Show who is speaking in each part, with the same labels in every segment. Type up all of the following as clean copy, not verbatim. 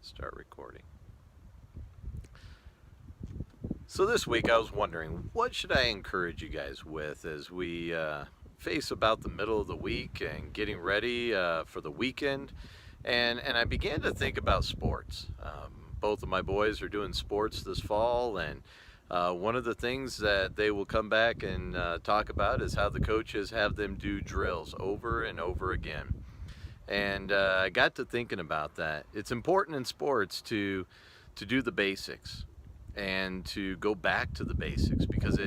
Speaker 1: Start recording. So this week I was wondering, what should I encourage you guys with as we face about the middle of the week and getting ready for the weekend? And I began to think about sports. Both of my boys are doing sports this fall, and one of the things that they will come back and talk about is how the coaches have them do drills over and over again. And I got to thinking about that. It's important in sports to do the basics and to go back to the basics because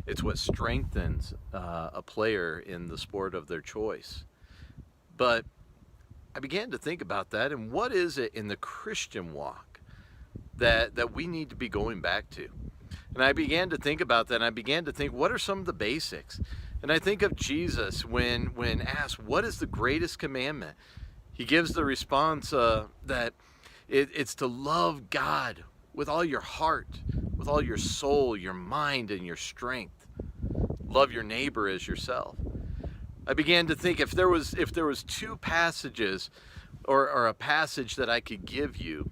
Speaker 1: it's what strengthens a player in the sport of their choice. But I began to think about that, and what is it in the Christian walk that we need to be going back to? And I began to think about that, and I began to think, what are some of the basics? And I think of Jesus when asked, what is the greatest commandment? He gives the response that it's to love God with all your heart, with all your soul, your mind, and your strength. Love your neighbor as yourself. I began to think if there was two passages or a passage that I could give you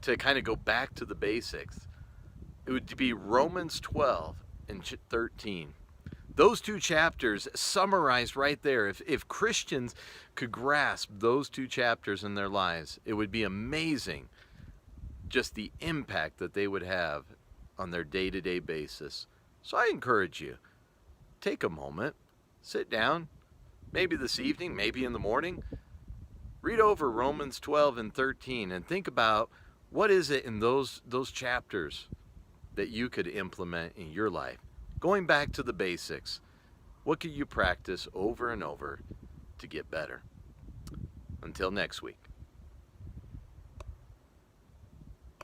Speaker 1: to kind of go back to the basics, it would be Romans 12 and 13. Those two chapters summarized right there. If Christians could grasp those two chapters in their lives, it would be amazing just the impact that they would have on their day-to-day basis. So I encourage you, take a moment, sit down, maybe this evening, maybe in the morning, read over Romans 12 and 13 and think about what is it in those chapters that you could implement in your life. Going back to the basics, what can you practice over and over to get better? Until next week.